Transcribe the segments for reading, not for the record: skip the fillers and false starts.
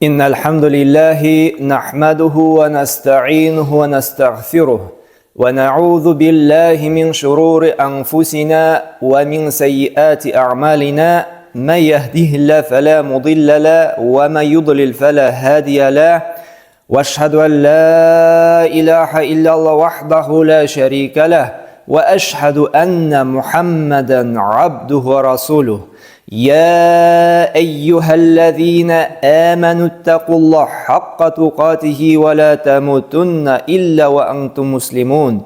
إن الحمد لله نحمده ونستعينه ونستغفره ونعوذ بالله من شرور أنفسنا ومن سيئات أعمالنا من يهده الله فلا مضل له ومن يضلل فلا هادي له وأشهد أن لا إله إلا الله وحده لا شريك له وأشهد أن محمدا عبده ورسوله يا أيها الذين آمنوا اتقوا الله حق تقاته ولا تموتن إلا وأنتم مسلمون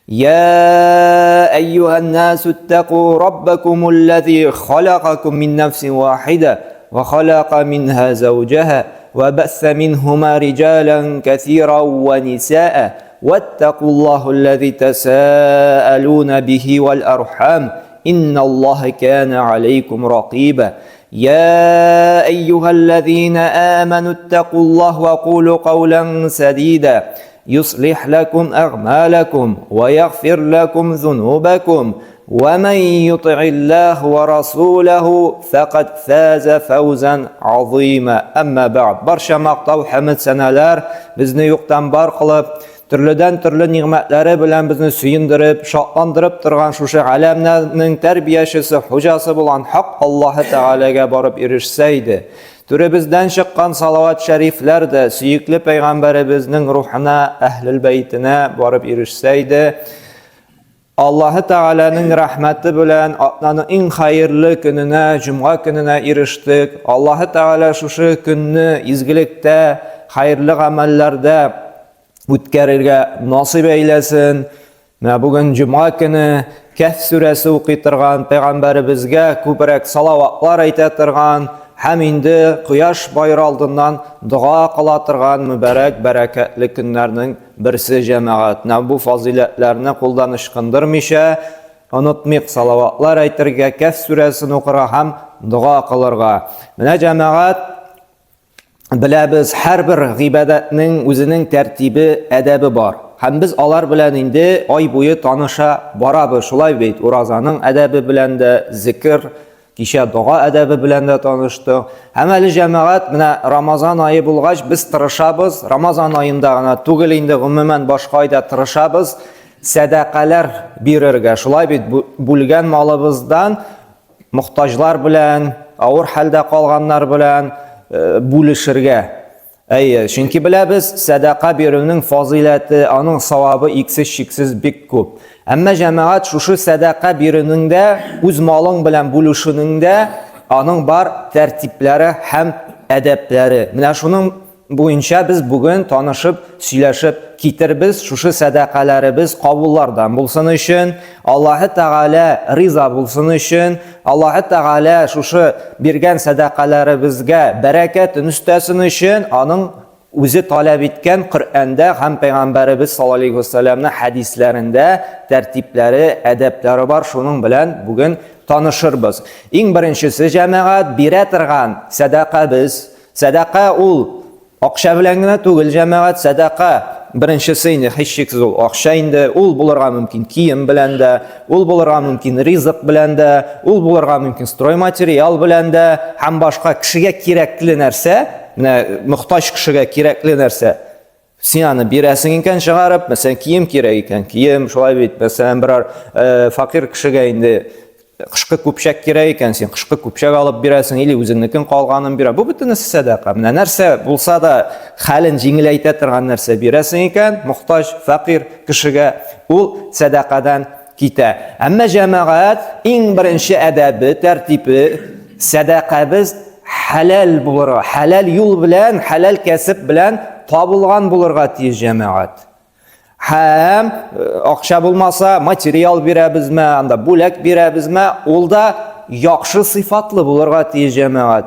يا أيها الناس اتقوا ربكم الذي خلقكم من نفس واحدة وخلق منها زوجها وبث منهما رجالا كثيرا ونساء واتقوا الله الذي تساءلون به والأرحام إن الله كان عليكم رقيبا يا أيها الذين آمنوا اتقوا الله وقولوا قولا سديدا يصلح لكم أعمالكم ويغفر لكم ذنوبكم ومن يطع الله ورسوله فقد فاز فوزا عظيما أما بعد برشا مقطع حمد سنالار بزني يقتن بارقلب turli ni'matlari bilan bizni suyundirib, şadlandırib turgan şuşa alamning tarbiyachisi, xo'jasi bilan haq Alloh taolaga borib erishsaydi. Turibizdan chiqqan salovat shariflarda suyukli payg'ambarimizning ruhina, ahlul baytina borib erishsaydi. Alloh taolaning rahmati bilan Atnaning eng xayrli kunina, juma kunina erishdik. Alloh taola şuşa kunni izgilikda, xayrli amallarda o'tkazishga nasib eylesin. Bugun juma kuni Kahf surasi o'qitirgan payg'ambarimizga ko'proq salavatlar aytatirgan, ham endi quyosh boyir oldindan duo qilatirgan muborak barakatli kunlarning birisi jamoat. Bu fazilatlarni qo'ldan ishqindirmisha, unutmayq salavatlar aytirga, Kahf surasini o'qirga ham duo qilirga. Mana jamoat bilamiz, har bir ibodatning o'zining tartibi, adabi bor. Ham biz ular bilan endi oy bo'yi tanisha boramiz. Shulay deydi. Ro'zaning adabi bilan da, zikr, kisha duo adabi bilan da tanishdik. Hamali jamoat mana Ramazon oyi bo'lgach biz tirishamiz. Ramazon oyindagina tug'il endi umuman boshqa oyda tirishamiz. Sadaqalar berishga. Shulay deydi. Bo'lgan molimizdan muhtojlar bilan, og'ir holda qolganlar bilan bo'lishirga. Chunki bilamiz, sadaqa berishning fazilati, uning savobi cheksiz bek ko'p. Ammo jamoat shu sadaqa berishingda, o'z moling bilan bo'lishingda uning bor tartiblari ham adablari. Mana shuning bo'yicha biz bugun tanishib, suylashib ketirbiz. Shu sadaqalarimiz qabullardan bo'lsin uchun, Alloh taola rizo bo'lsin uchun, Alloh taola shu bergan sadaqalarimizga barakat nustasin uchun, uning o'zi talab etgan Qur'onda ham payg'ambarimiz sollallohu alayhi vasallamning hadislarida tartiblari, adablari bor. Shuning bilan bugun tanishirmiz. Eng birinchisi jamoat beratirgan sadaqamiz. Sadaqa ul Aqsha bilangina tug'il jamoat. Sadaqa birinchisi endi hech cheksiz aqsha endi ul bo'larga mumkin kiyim bilanda, ul bo'larga mumkin rizq bilanda, ul bo'larga mumkin stroy material bilanda, ham boshqa kishiga kerakli narsa, muhtoj kishiga kerakli narsa. Sen berasing ekan chiqarib, masalan kiyim kerak ekan, kiyim, shulay deydi. Masalan biror faqir kishiga endi qishqi ko'pshak kerak ekan, sen qishqi ko'pshak olib berasan, ili o'zingnikin qolganini berasan. Bu bittasi sadaqa. Mana narsa bo'lsa-da, xalin jinglayta turgan narsa berasan ekan, muhtoj, faqir kishiga u sadaqadan keta. Ammo jamoat eng birinchi adabi, tartibi, sadaqamiz halal bo'lur, halal yo'l bilan, halal kasb bilan topilgan bo'lurga tez jamoat. Ham aqsha bo'lmasa material berabizmi, anda bo'lak berabizmi, ulda yaxshi sifatli bo'lurga tez jamoat.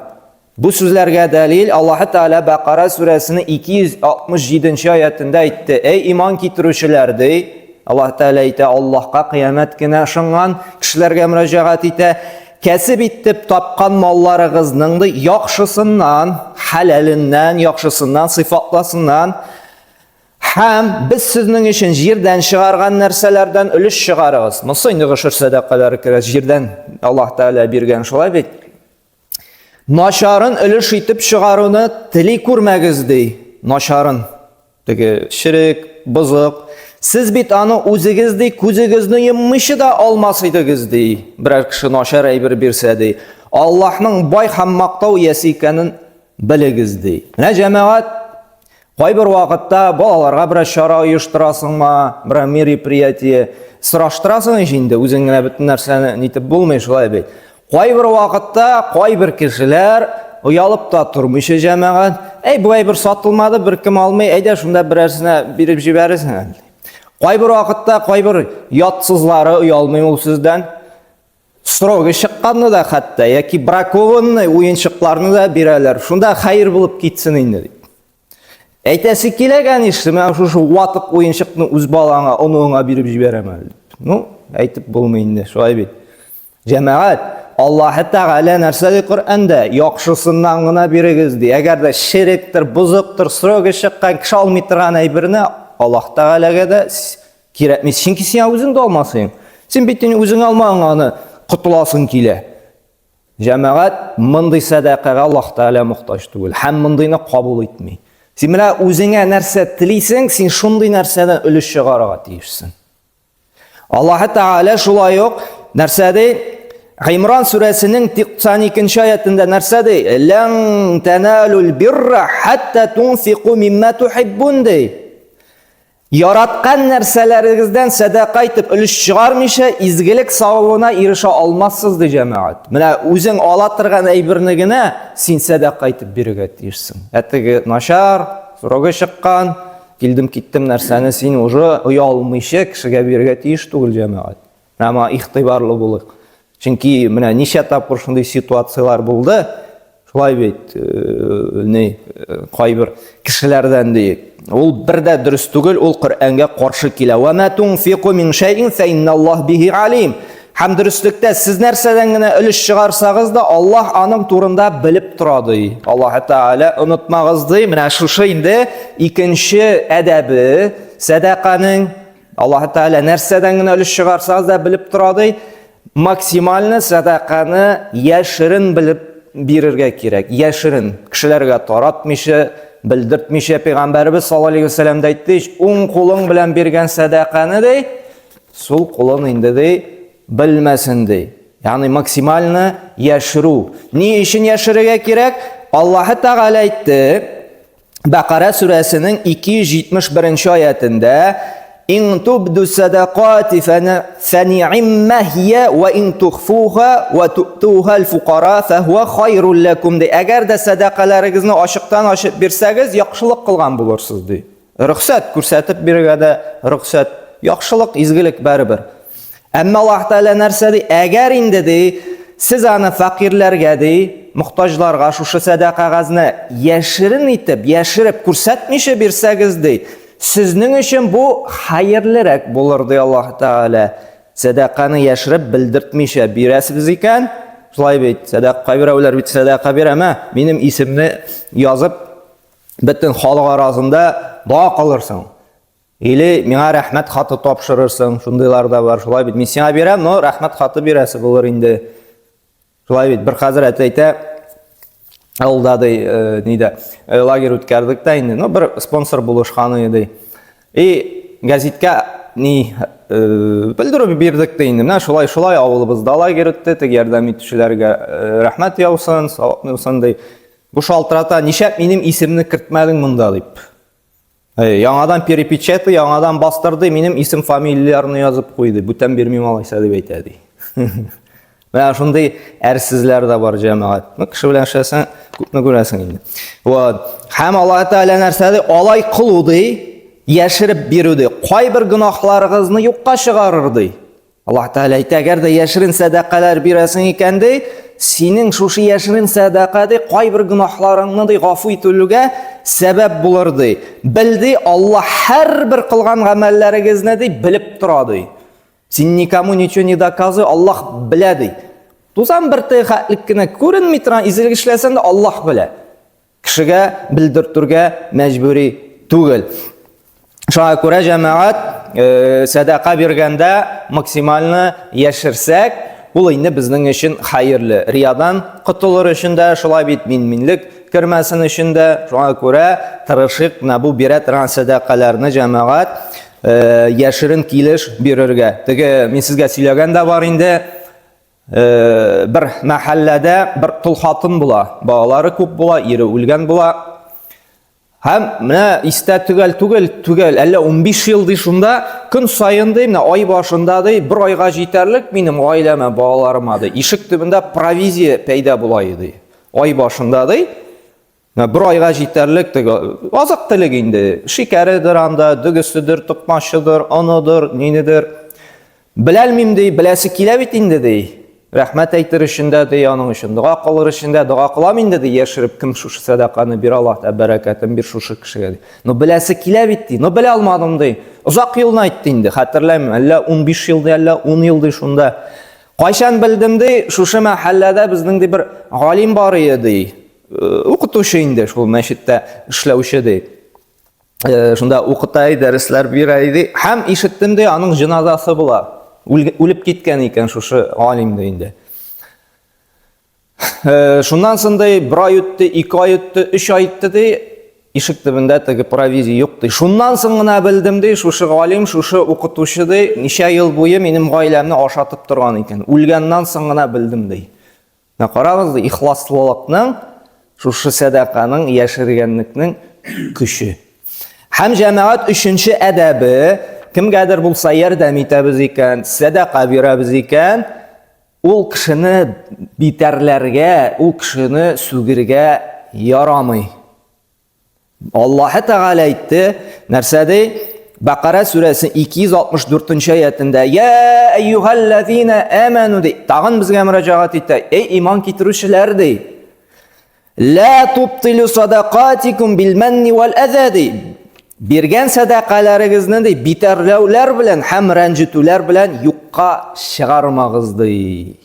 Bu so'zlarga dalil Alloh taola Baqara surasining 267-oyatida aytdi: "Ey iymon keltiruvchilar", dey. Alloh taola aytdi: "Allohga qiyomat kuni ishongan kishilarga murojaat etdi. Kasb etib topgan mollaringizning yaxshisidan, halalidan, yaxshisidan, sifatlasindan ham biz sizning uchun yerdan chiqargan narsalardan ulush chiqaramiz." Musa endi g'ishir sadaqalari kiradi, yerdan Alloh taola bergan shulay deydi. Нашарын өлеш итеп чыгаруны тели күрмәгез ди. Нашарын. Теге ширек, бозык. Сез бит аны үзегез ди, күзегезне йоммыйча да алмас идегез ди. Берәр кеше нашар әйбер бирсә ди. Аллаһның бай һәм мактау иясе икәнен белегез ди. Менә җәмәгать, кайбер вакытта балаларга берәр чара оештырасыңмы, берәр мероприятие сораштырасың инде, үзең генә бөтен нәрсәне нитеп булмый шулай бит. Кайбер вакытта кайбер кешеләр уялып та тормыйча җәмәгать, бу әйбер сатылмады, беркем алмый, әйдә шунда берәрсенә биреп җибәрәсең. Кайбер вакытта кайбер ятсызлары уялмый ул сездән. Строго чыкканны да хәтта, яки бракованный уенчыкларны да бирәләр. Шунда хәер булып китсен инде дип. Әйтәсе киләгән иште, мен шушы ватык уенчыкны үз балаңа, онуңа биреп җибәрәм әле. Әйтеп булмый инде, шулай бит. Җәмәгать, Аллаһ Тәгалә нәрсәдә Коръәндә яхшысыннан гына бирегез ди. Әгәр дә ширектер, бузыктыр, строго чыккан, кеше алмый торган әйберне Аллаһ Тәгаләгә дә кирәкми. Чөнки син үзең дә алмасың. Син бит үзең алмаган кутуласың килә. Җәмәгать, мондый садакага Аллаһ Тәгалә мохтаҗ түгел. Һәм мондыйны кабул итми. Син менә үзеңә нәрсә телисең, син шундый нәрсәдән өлеш чыгарырга тиешсең. Аллаһ Тәгалә шулай ук нәрсәдә Имран сүрәсенең 92-нче аятында нәрсәдә лән таналул бирра хатта тунфиқу мимма тухиббун ди. Яраткан нәрсәләрегездән садака итеп өлеш чыгармыйча изгелек савабына ирешә алмассыз ди җәмәгать. Менә үзең ала торган әйберне генә син садака итеп бирергә тиешсең. Әтеге нашар, сорога чыккан, килдем-киттем нәрсәне син уже уялмыйча кешегә бирергә тиеш түгел җәмәгать. Әмма игътибарлы булыйк. Чөнки менә ничә тапкыр шундый ситуациялар булды. Шулай бит, кайбер кешеләрдән ди. Ул бердә дөрес түгел, ул Коръәнгә каршы килә. Ва ма тунфиқу мин шайин фа инналлаһ биһи алим. Һәм дөреслекдә сез нәрсәдән генә өлеш чыгарсагыз да Аллаһ аның турында белеп тора ди. Аллаһ Тәгалә онытмагыз ди. Менә шушы инде икенче әдәбе садаканың. Аллаһ Тәгалә нәрсәдән генә өлеш чыгарсагыз да белеп тора ди. Максимальны садаканы яшерен белеп бирергә кирәк. Яшерен, кешеләргә таратмыйча, белдертмичә Пәйгамбәрбез саллаллаһу алейхи ва сәллям әйтте, уң кулың белән биргән садаканы ди, сул кулың инде ди белмәсен ди. Ягъни максимальны яшеру. Ни өчен яшерергә кирәк? Аллаһ Тәгалә әйтте, Бакара сүрәсенең 271-нче аятында: «Ин тубду садақати фани'имма хия ва ин тухфуха ва ту'туха ал-фуқара фахуа хайрун лакум». Әгәр дә садақаларыгызны ачыктан ачып бирсәгез, яхшылык кылган булырсыз ди. Рөхсәт күрсәтеп бирергә дә рөхсәт, яхшылык, изгелек барыбер. Әмма Аллаһ Тәгалә нәрсә ди? Әгәр инде ди, сез аны фақирләргә ди, мохтаҗларга шушы садақагызны яшерен итеп, яшереп күрсәтмичә бирсәгез ди, сезнең өчен бу хәерлерәк булыр ди Аллаһ Тәгалә. Садаканы яшереп белдертмичә бирәсез икән, шулай бит, садака бирәүләр бит садака бирәмә, минем исемне язып бөтен халык арасында дуа кылырсың. Или миңа рәхмәт хаты тапшырырсың, шундыйлар да бар, шулай бит. Мин сиңа бирәм, но рәхмәт хаты бирәсе булыр инде. Шулай бит, бер хәзрәт әйтә, алда ниде лагерь үткәрдек тә инде, бер спонсор булышкан иде. Газеткә белдерү бирдек тә инде. Менә шулай авылыбызда лагерь үтте, теге ярдәм итүчеләргә рәхмәт яусын, савапны яусын ди. Бу шалтырата, нишәп минем исемне кертмәдең монда дип. Яңадан перепечаты, яңадан бастырды, минем исем фамилияларны язып куйды. Бүтән бирмим алайса дип әйтә ди. Менә шундый әрсезләр дә бар җәмәгать. Кеше белән эшләсәң, күпне күрәсең инде. Һәм Аллаһ Тәгалә нәрсәдә алай кылу ди, яшереп бирү ди. Кайбер гөнаһларыгызны юкка чыгарыр ди. Аллаһ Тәгалә әйтә, әгәр дә яшерен садакалар бирәсең икән ди, синең шушы яшерен садака ди, кайбер гөнаһларыңны ди гафу итүлегә сәбәп булыр ди. Белди, Аллаһ һәрбер кылган гамәлләрегезне ди белеп тора ди. Син никому ничего не доказывай, Аллаһ белә ди. Тузан бер тәхәтлек кенә күренми торган изгелек эшләсәң дә Аллаһ белә. Кешегә белдертергә мәҗбүри түгел. Шуңа күрә җәмәгать садака биргәндә максимальны яшерсәк, ул инде безнең өчен хәерле. Риядан котылыр өчен дә, шулай бит минлек кермәсен өчен дә, шуңа күрә тырышык бу бирә торган садакаларны җәмәгать яшерен килеш бирергә. Теге мин сезгә сөйләгән дә бар инде. Bir мәхәлләдә bir тол хатын була, балалары күп була, ире үлгән була. Һәм менә истә түгел, әллә 15 ел ди шунда көн сайын ди, менә ай башында ди, bir айга җитәрлек минем гаиләмә, балаларыма ди, ишек төбендә провизия пәйда була иде. Ай башында ди, bir айга җитәрлек теге азык төлек инде, шикәредер анда, дөгеседер, тукмашыдыр, аныдыр, нинедер. Беләлмим ди, беләсе килә бит инде ди. Рәхмәт әйтер өчен дә ди, аның өчен дуа кылыр өчен дә дуа кылам инде ди, яшереп кем шушы садаканы бир, Аллаһ та бәрәкәтен бир шушы кешегә ди. Но беләсе килә бит ди, но белә алмадым ди. Узак елны әйтте инде, хәтерләмим, әллә 15 ел ди, әллә 10 ел ди шунда. Кайчан белдем ди, шушы мәхәлләдә безнең ди бер галим бар иде ди. Укытучы инде, шул мәчеттә эшләүче ди. Шунда укыта, дәресләр бирә иде. Һәм ишеттем ди, аның җиназасы була. Үлеп киткән икән шушы галим ди инде. Шуннан соң ди, 1 ай үтте, 2 ай үтте, 3 ай үтте ди, ишек төбендә теге провизия юк ди. Шуннан соң гына белдем ди, шушы галим, шушы укытучы ди, ничә ел буе минем гаиләмне ашатып торган икән. Үлгәннән соң гына белдем ди. Карагыз ди, ихласлылыкның, шушы садаканың, яшергәнлекнең көче. Һәм җәмәгать өченче әдәбе, кемгәдер булса ярдәм итәбез икән, садака бирәбез икән, ул кешене битәрләргә, ул кешене сүгергә ярамый. Аллаһ Тәгалә әйтте, нәрсәдә? Бакара сүрәсе 264 аятында: "Я айюхаллазина аману" ди. Тагын безгә мөрәҗәгать итә. Эй иман китерүчеләр ди. "Ла тубтилу садaqatikum bil manni wal adha" ди. Биргән садакаларыгызны ди, битәрләүләр белән һәм рәнҗетүләр белән юкка чыгармагыз ди.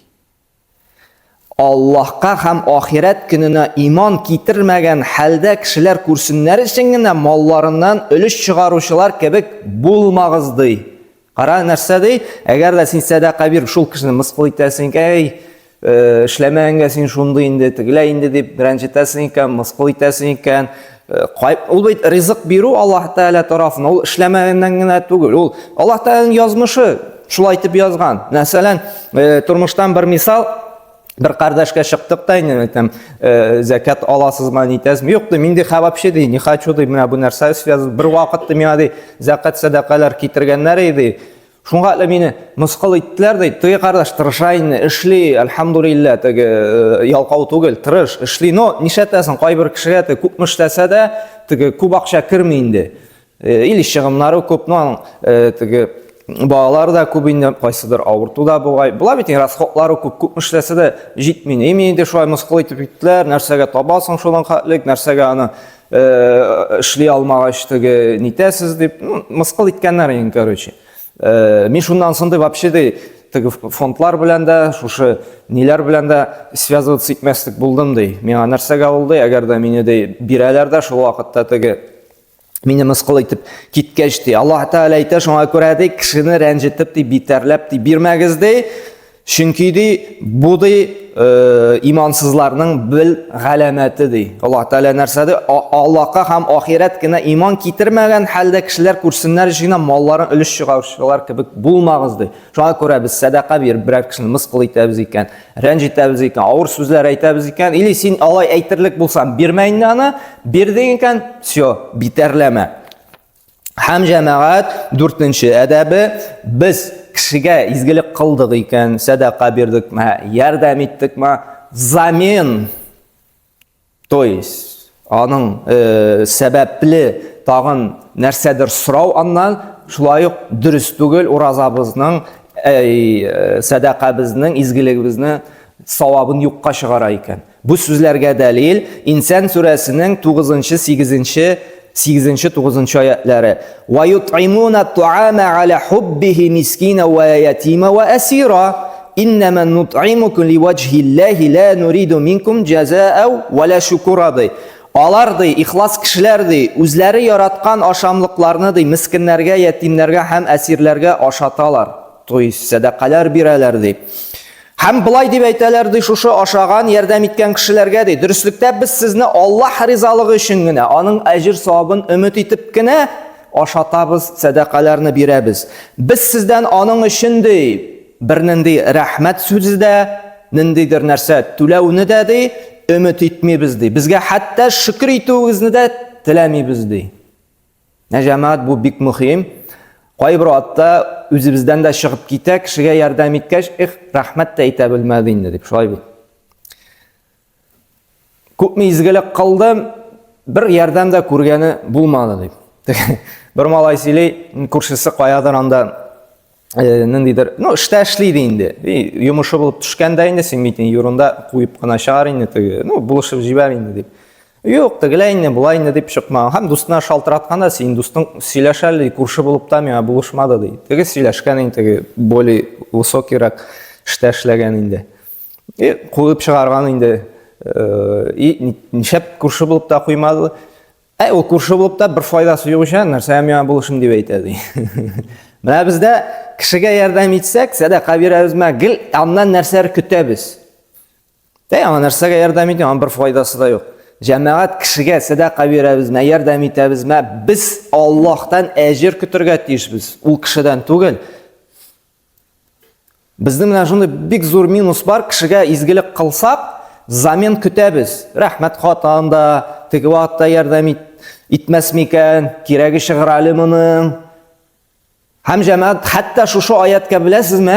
Аллаһка һәм ахират көненә иман китермәгән хәлдә кешеләр күрсеннәр өчен генә малларыннан өлеш чыгаручылар кебек булмагыз ди. Кара нәрсә ди? Әгәр дә син садака бир, шул кешене мыскыл итәсең, эй, эшләмәгәнгә син шундый инде, тегелә инде дип рәнҗетәсең икән, мыскыл итәсең икән. Ул бит ризык бирү Аллаһ Тәгалә тарафыннан, ул эшләмәгәннән генә түгел. Ул Аллаһ Тәгаләнең язмышы, шулай итеп язган. Мәсәлән, тормыштан бер мисал, бер кардәшкә чыктык та инде, закат аласызмы, нитәсезме? Юк ди, мин ди хәбәпче ди, не хочу ди, менә бу нәрсә связан. Бер вакытта миңа ди закат садакалар китергәннәр иде. Шунга да мине мыскыл иттеләр ди. Теге кардәш тырыша инде, эшли, альхамдулилла, теге ялкау түгел, тырыш, эшли. Но нишәтәсен, кайбер кешегә теге күп эшләсә дә, теге күп акча керми инде. Или чыгымнары күп, но теге балалар да күп инде, кайсыдыр авырту да бугай. Була бит расходлары күп эшләсә дә җитми. Мине дә шулай мыскыл итеп иттеләр. Нәрсәгә табасың шулан хәтлек, нәрсәгә аны эшли алмагач теге нитәсез дип мыскыл иткәннәр инде, короче. Мин шуннан соң да вообще теге фондлар белән дә, шушы ниләр белән дә связываться итмәслек булдым ди. Миңа нәрсәгә булды, әгәр дә мине дә бирәләр дә шул вакытта теге мине мыскыл итеп киткәч ди. Аллаһ Тәгалә әйтә, шуңа күрә ди, кешене рәнҗетеп ди, битәрләп ди, бирмәгез ди. Чөнки ди, бу ди имансызларның бил галәмәте ди. Аллаһ Тәгалә нәрсәдә? Аллаһка һәм ахират кенә иман китермәгән хәлдә кешеләр күрсеннәр өчен малларын өлеш чыгаручылар кебек булмагыз ди. Шуңа күрә без садака биреп берәр кешене мыскыл итәбез икән, рәнҗетәбез икән, авыр сүзләр әйтәбез икән, или син алай әйтерлек булсаң, бирмә инде аны, бирдең икән, всё, битәрләмә. Һәм җәмәгать 4нче әдәбе, без кешегә изгелек кылдык икән, садака бирдекме, ярдәм иттекме, замен, то есть аның сәбәпле тагын нәрсәдер сорау аннан, шулай ук дөрес түгел, уразабызның, садакабызның, изгелегебезнең савабын юкка чыгара икән. Бу сүзләргә дәлил Инсан сүрәсенең 8-9 аятлары. Ва ют'имуна ту'ама аля хуббиhi miskina wa yatima wa asira. Innama nut'imukum liwajhillahi la nuridu minkum jazaa'an wa la shukura. Алар ди, ихлас кешеләр ди, үзләре яраткан ашамлыкларны ди, мискиннәргә, ятимнәргә һәм әсирләргә ашаталар. То есть садакалар бирәләр ди. Һәм булай дип әйтәләр ди, шушы ашаган, ярдәм иткән кешеләргә ди, дөреслектә без сезне Аллаһ ризалыгы өчен генә, аның әҗр савабын өмет итеп кенә ашатабыз, садақаларны бирәбез. Без сездән аның өчен ди, бер нинди рәхмәт сүзе дә, ниндидер нәрсә түләүне дә ди, өмет итмибез ди. Безгә хәтта шөкр итүегезне дә теләмибез ди. Җәмәгать, бу бик мөһим. Кайбер атта үзебездән дә чыгып китә, кешегә ярдәм иткәч, рәхмәт тә әйтә белмәде инде дип шулай бит. Күпме изгелек кылдым, бер ярдәм дә күргәне булмады дип. Бер малай сөйли, күршесе каядыр анда ниндидер, эштә эшлейди инде. Йомышы булып төшкәндә инде, син бит юрында куеп кына чыгар инде, булышып җибәр инде дип. Юк, тегеләй инде, булай инде дип чыкмаган. Һәм дустына шалтыратканда, син дустың сөйләшәле, күрше булып та миңа булышмады ди. Теге сөйләшкән инде, более высокийрак эштә эшләгән инде. Куып чыгарган инде. Нишәп күрше булып та куймады. Ул күрше булып та бер файдасы юк икән, нәрсә миңа булышын дип әйтә ди. Менә бездә кешегә ярдәм итсәк, садака бирәбезме, гел аннан нәрсәләр көтәбез. Ана нәрсәгә ярдәм итә, ан бер файдасы да юк. Җәмәгать, кешегә садака бирәбезме, ярдәм итәбезме, без Аллаһтан әҗр көтәргә тиешбез, ул кешедән түгел. Безнең менә шундый бик зур минус бар, кешегә изгелек кылсак, замен көтәбез. Рәхмәт хатында, теге вакытта ярдәм итмәс микән, кирәге чыгыр әле моның. Һәм җәмәгать, хәтта шушы аятка беләсезме?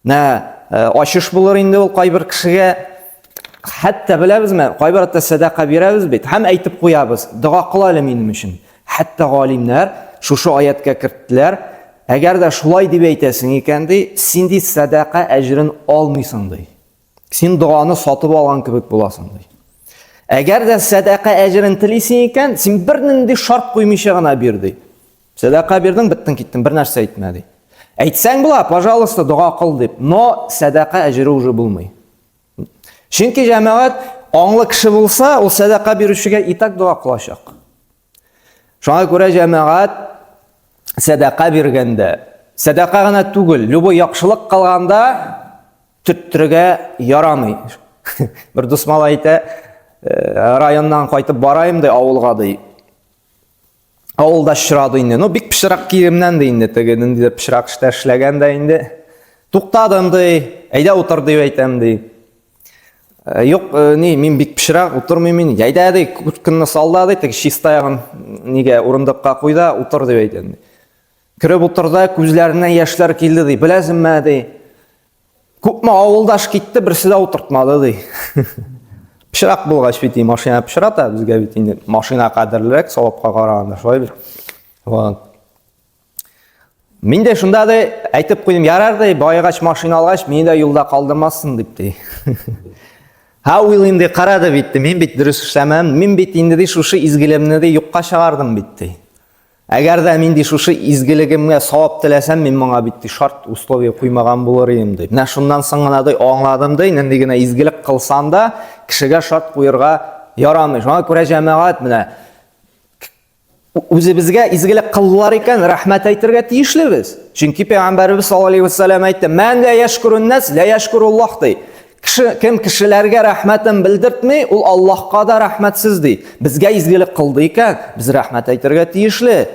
Ачыш булыр инде ул кайбер кешегә. Хәтта беләбезме? Кайбер атта садака бирәбез бит. Һәм әйтеп куябыз, дуа кыл әле минем өчен. Хәтта галимнәр шушы аятка керттеләр. Әгәр дә шулай дип әйтәсең икән ди, син ди садака әҗрен алмыйсың ди. Син дуаны сатып алган кебек буласың ди. Әгәр дә садака әҗрен телисең икән, син бер нинди шарт куймыйча гына бир ди. Садака бирдең, биттең киттең, бер нәрсә әйтмә ди. Әйтсәң була, пожалуйста, дуа кыл дип, но садака әҗре уже булмый. Чөнки җәмәгать аңлы кеше булса, ул садака бирүчегә итак дуа кылачак. Шуңа күрә җәмәгать садака биргәндә, садака гына түгел, любой яхшылык кылганда төттергә ярамый. Бер дус малай әйтә, районнан кайтып барайым ди авылга ди. Авылда шырады инде. Бик пишрак киемнән ди инде, теге ниндидер пишрак эштә эшләгәндә инде. Туктадым ди, әйдә утыр дип әйтәм ди. Юк, мин бик пишрак утырмыйм мин. Әйдә ди, күркенне салда ди, теге чистаягын нигә урындыкка куйда, утыр дип әйтәм ди. Киреп утырда, күзләреннән яшьләр килде ди. Беләсезме ди? Күпме авылдаш китте, берсе дә утыртмады ди. Пишрак булгач бит, машина пишрата, безгә бит инде машина кадерлерәк, савапка караганда, шулай бит. Мин дә шунда да әйтеп куйдым, ярар ди, байгач машина алгач, мине дә юлда калдырмасын дип ди. Уйлыйм ди, карады бит, мин бит дөрес эшләмәм, мин бит инде ди шушы изгелемне ди юкка чыгардым бит ди. Әгәр дә мин ди шушы изгелегемгә савап теләсәм, мин моңа бит шарт условия куймаган булыр идем ди. Менә шуннан соң гына ди аңладым ди, нинди генә изгелек кылсам да, кешегә шарт куярга ярамый. Шуңа күрә җәмәгать менә үзебезгә изгелек кылдылар икән, рәхмәт әйтергә тиешлебез. Чөнки Пәйгамбәрбез саллаллаһу алейхи ва саллям әйтте: "Мән ла яшкурун нас, ла яшкуруллаһ" ди. Кем кешеләргә рәхмәтен белдертми, ул Аллаһка да рәхмәтсез ди. Безгә изгелек кылды икән, без рәхмәт әйтергә тиешле.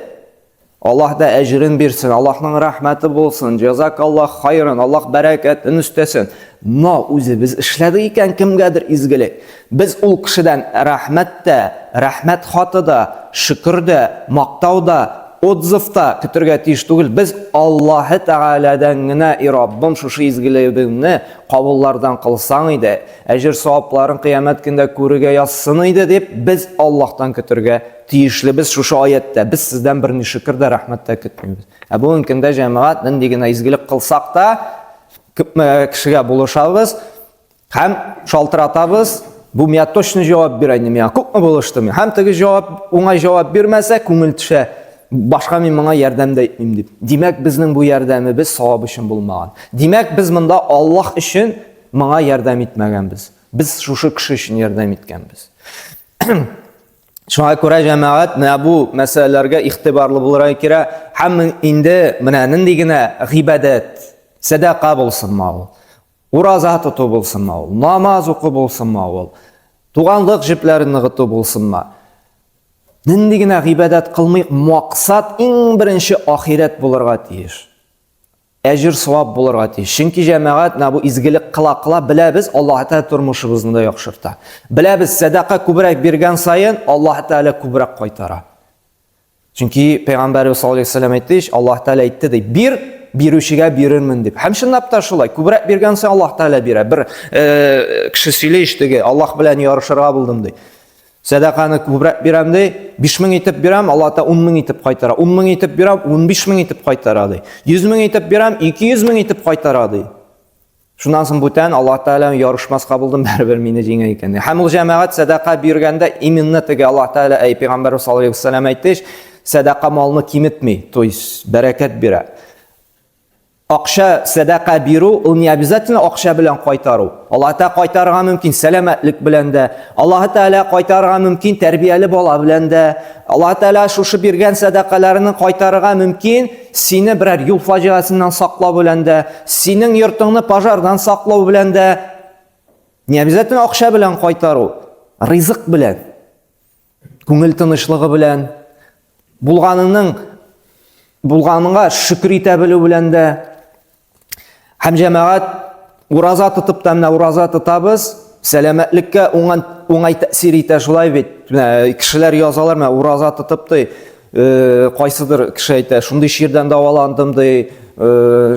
Аллаһ да әҗрен бирсен, Аллаһның рәхмәте булсын, җазакаллаһ хайран, Аллаһ бәрәкәтен үстәсен. Но үзебез эшләдек икән кемгәдер изгелек. Без ул кешедән рәхмәт тә, рәхмәт хаты да, шөкр дә, мактау да, отзыв та көтәргә тиеш түгел. Без Аллаһ Тәгаләдән генә, Раббым, шушы изгелегемне кабуллардан кылсаң иде, әҗр савапларын кыямәт көндә күрергә язсын иде дип, без Аллаһтан көтәргә тиешлебез шушы аятта. Без сездән берни шөкр дә, рәхмәт тә көтмибез. Бүген көндә җәмәгать нинди генә изгелек кылсак та, күпме кешегә булышабыз һәм шалтыратабыз. Бу миңа точно җавап бирә инде, миңа күпме булышты. Һәм теге җавап, уңай җавап бирмәсә, күңел төшә. Башка мин моңа ярдәм дә итмим дип. Димәк, безнең бу ярдәмебез савап өчен булмаган. Димәк, без монда Аллаһ өчен моңа ярдәм итмәгәнбез. Без шушы кеше өчен ярдәм иткәнбез. Шуңа күрә җәмәгать менә бу мәсьәләләргә игътибарлы булырга кирәк. Һәм инде менә нинди генә гыйбадат, садака булсын ул. Ураза тоту булсынма ул, намаз оқу булсынма ул, туғанлық жіпләрін нығыту булсынма. Нинди генә ғибадат қылмайық, мақсат иң бірінші ахирет булырга тиеш. Әҗир савап булырга тиеш. Чөнки җәмәгать бу изгелек кыла беләбез, Аллаһ Тәала тормышыбызны да яхшырта. Беләбез, садака күбрәк биргән саен Аллаһ Тәала күбрәк кайтара. Чөнки Пәйгамбәрбез саллаллаһу алейһи ва саллям әйтте, Аллаһ Тәала әйтте ди, бир бирүчегә бирермен дип. Һәм чынлап та шулай, күбрәк биргән саен Аллаһ Тәала бирә. Бер кеше сөйләй иштеге, Аллаһ белән ярышырга булдым ди. Садақаны күбрәк бирәм ди, 5000 итеп бирәм, Аллаһ Тәала 10000 итеп кайтара. 10000 итеп бирәм, 15000 итеп кайтара ди. 100000 итеп бирәм, 200000 итеп кайтара ди. Шуннан соң бүтән Аллаһ Тәала ярышмаска булдым, бәрбер мине җиңә икән. Һәм ул җәмәгать садака биргәндә именно теге Аллаһ Тәала Пәйгамбәр саллаллаһу алейһи ва саллям әйтте, садака малны киметми, то есть бәрәкәт бирә. Акча садака бирү, ул не обязательно акча белән кайтару. Аллаһ Тәала кайтарырга мөмкин сәламәтлек белән дә. Аллаһ Тәала кайтарырга мөмкин тәрбияле бала белән дә. Аллаһ Тәала шушы биргән садакаларны кайтарырга мөмкин сине берәр юл фаҗиасыннан саклау белән дә, синең йортыңны пожардан саклау белән дә. Не обязательно акча белән кайтару, ризык белән, күңел тынычлыгы белән, булганыңга шөкр итә белү белән дә. Һәм җәмәгать ураза тотып та менә ураза тотабыз, сәламәтлеккә уңай тәэсир итә шулай бит. Кешеләр язалар, менә ураза тотып ди, кайсыдыр кеше әйтә, шундый ширдән даваландым ди,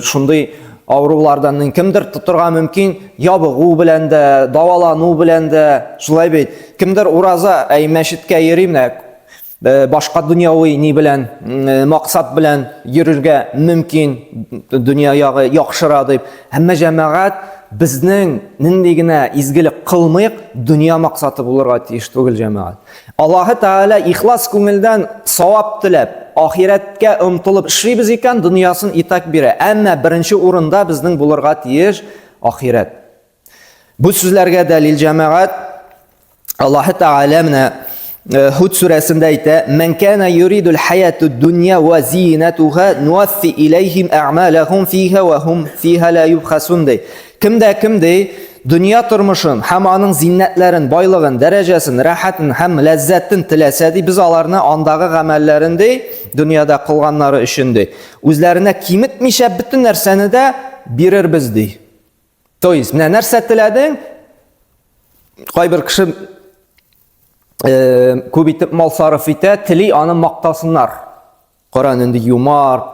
шундый авырулардан кемдер тотырга мөмкин, ябыгу белән дә, давалану белән дә, шулай бит. Кемдер ураза, мәчеткә йөри, менә башка дөньяви ни белән, максат белән йөрергә мөмкин, дөнья ягы яхшыра дип. Һәммә җәмәгать безнең нинди генә изгелек кылмыйк, дөнья максаты булырга тиеш түгел җәмәгать. Аллаһ Тәала ихлас күңелдән савап теләп, ахиреткә омтылып эшлибез икән, дөньясын итак бирә. Әмма беренче урында безнең булырга тиеш ахирет. Бу сүзләргә дәлил җәмәгать Аллаһ Тәала менә Худ сүрәсендә әйтә: "Мен кана юридул хаятуд дунья ва зинатуха нуффи илейхим аъмалахум фиха ва хум фиха ла юбхасун." Кемдә дөнья тормышын һәм аның зиннәтләрен, байлыгын, дәрәҗәсен, рәхәтен һәм ләззәтен теләсә ди, без аларны андагы гамәлләрен дөньяда кылганнары өчен үзләренә киметмичә бөтен нәрсәне дә бирербез ди. То есть, менә нәрсә теләдең? Кайбер кеше күп итеп мал сарыф итә, тели аны мактасыннар. Кара нинди юмар,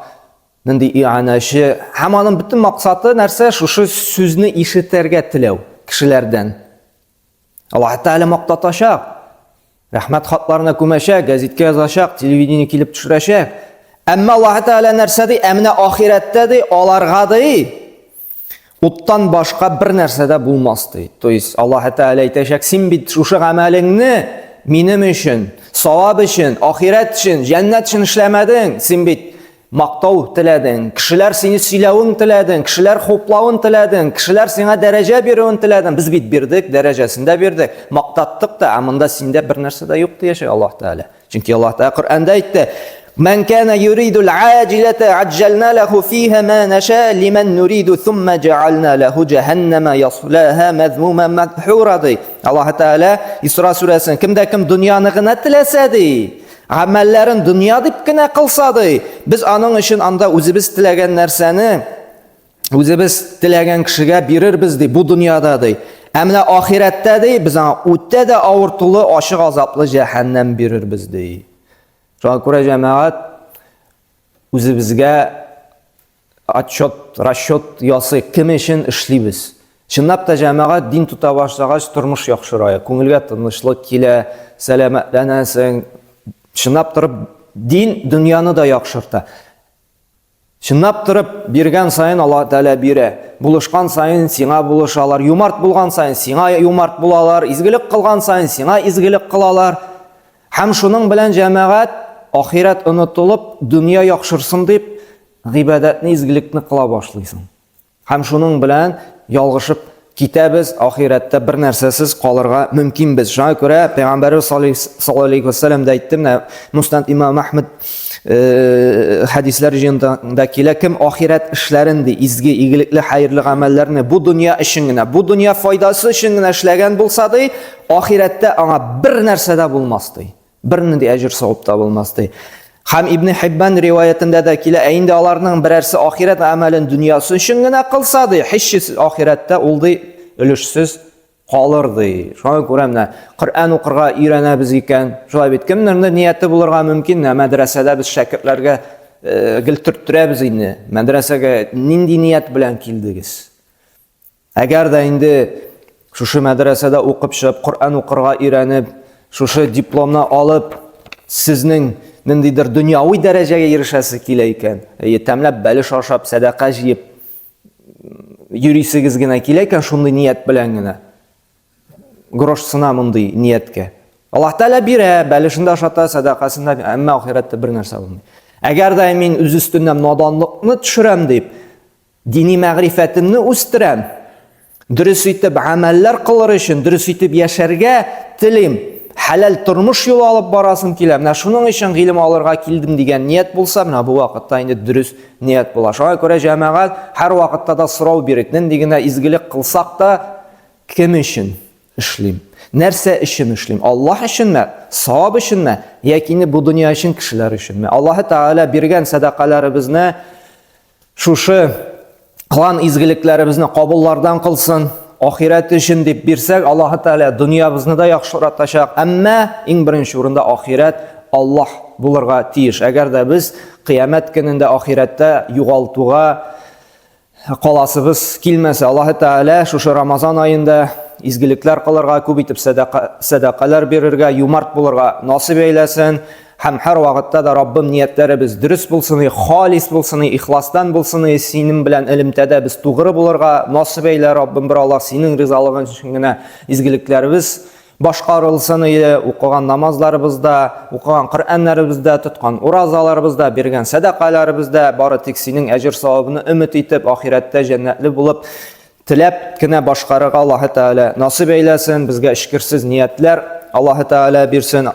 нинди ианаши, һәм аның бөтен максаты нәрсә? Шушы сүзне ишетергә теләү кешеләрдән. Аллаһ Тәала мактатачак, рәхмәт хатларына күмәчәк, гәзиткә язачак, телевидение килеп төшерәчәк. Әмма Аллаһ Тәала нәрсә ди? Әмнә ахирәттә ди, аларга ди уттан башка бер нәрсә дә булмас ди. То есть Аллаһ Тәала әйтәчәк, син бит шушы гамәлеңне минем өчен, савап өчен, ахирет өчен, җәннәт өчен эшләмәдең. Син бит мактау теләдең, кешеләр сине сөйләвен теләдең, кешеләр хуплавын теләдең, кешеләр сиңа дәрәҗә бирүен теләдең. Без бит бирдек, дәрәҗәсендә бирдек, мактаттык та, монда синдә бер нәрсә дә юк диешә Аллаһ Тәала. Чөнки Аллаһ Тәала Коръәндә әйтте: "Мен кана юридул аҗилата аҗҗална лаху фиха ма наша лиман нуриду thumma ja'alna lahu jahannama yaslaha madhmuman madhura." Аллаһ Тәала Исра сүрәсен кем дөньяны гына теләсә ди, гамәлләрен дөнья дип кенә кылса ди, без аның өчен анда үзебез теләгән нәрсәне, үзебез теләгән кешегә бирербез ди, бу дөньяда ди. Әмма ахирәттә ди, без аңа үтә дә авыртулы, ачык азаплы җәһәннәм бирербез ди. Шуңа күрә җәмәгать үзебезгә расчет ясый, кем өчен эшлибез. Чынлап та җәмәгать дин тута башлагач тормыш яхшырая, күңелгә тынычлык килә, сәламәтләнәсең. Чынлап торып дин дөньяны да яхшырта. Чынлап торып биргән сайын Аллаһ Тәала бирә. Булышкан сайын сиңа булышалар, юмарт булган сайын сиңа юмарт булалар, изгелек кылган сайын сиңа изгелек кылалар. Һәм шуның белән җәмәгать ахират онытылып, дөнья яхшырсын дип, гыйбадәтне, изгелекне кыла башлыйсың. Һәм шуның белән ялгышып китәбез, ахиратта бер нәрсәсез калырга мөмкин без. Шуңа күрә Пәйгамбәрбез саллаллаһу алейһи ва саллям да әйтте, Мустанд имам Ахмад hadislar jiyinida kela kim oxirat ishlarini, izgi, igilikli, xayrli amallarni bu dunyo ishingina, bu dunyo foydasi ishingina ishlagan bo'lsa-da, oxiratda anga bir narsada bo'lmasdi. Birnindi ajr savobda bo'lmasdi. Ham Ibn Hibban rivoyatida da kela, endi ularning birarsi oxirat amalini dunyosi ishingina qilsa-da, hech oxiratda o'ldi ulushsiz qolirdi. Shunga ko'ramda Qur'on o'qirga o'rganamiz ekan. Shunday deb kimlarning niyati bo'larga mumkin, madrasada biz shogirdlarga giltirib turamiz endi. Madrasaga nindi niyat bilan keldingiz? Agarda endi shu madrasada o'qib chiqib, Qur'on o'qirga o'rganib, shu diplomni olib, sizning nindidir dunyoviy darajaga erishasiz kelar ekan. Yetamlab balish oshab, sadaqa yeb yurisigizgina kelar ekan, shunday niyat bilangina. Grosh sinamunday niyatga. Alloh taala bira, balishinde ashata, sadaqasında, amma oxiratda bir narsa bo'lmaydi. Agarda men o'z ustimdan nodonlikni tushiram deb, diniy ma'rifatimni o'stiram, durust etib amallar qilar uchun, durust etib yasharga tilim, halal turmush yo'li olib borasim kelar. Mana shuning uchun ilm olirga keldim degan niyat bo'lsa, mana bu vaqtda endi durust niyat bo'ladi. Shunga ko'ra jamoat har vaqtda da so'rov beradi. Degina izgilik qilsaq da kim uchun ishlayim? Narsa uchun ishlayim? Alloh uchunmi? Savob uchunmi? Yoki bu dunyo uchun kishilar uchunmi? Alloh taolo bergan sadaqalarimizni shu qilgan izgiliklarimizni qabullardan qilsin. Oxirat uchun deb bersak, Alloh taolo dunyomizni da yaxshilashaq, ammo eng birinchi o'rinda oxirat Alloh bularga tiyish. Agarda biz qiyomat kunida oxiratda yo'g'altuga qolasimiz kelmasa, Alloh taolo shu Ramazon oyida izgiliklar qilarga, ko'p etib sadaqalar berarga, yumart bo'larga nasib eylesin. Ham har vaqtda da Rabbim niyatlarimiz durust bo'lsin, xolis bo'lsin, ixlosdan bo'lsin, sening bilan ilmda biz to'g'ri bo'larga nasib eyla Rabbim. Bir Alloh sening rizolig'ing uchungina izgiliklarimiz boshqarilsin, o'qigan namozlarimizda, o'qigan Qur'onlarimizda, tutgan urozalarimizda, bergan sadaqalarimizda bori tek sening ajr savobini umid etib, oxiratda jannatli bo'lib tilabgina boshqariga Alloh taolo nasib eylesin. Bizga ishkirsiz niyatlar Alloh taolo bersin.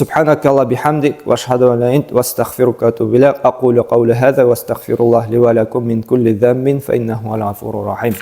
سبحانك الله بحمدك واشهد ان لا اله الا انت واستغفرك واتوب اليك. اقول قولي هذا واستغفر الله لي ولكم من كل ذنب فانه هو الغفور الرحيم.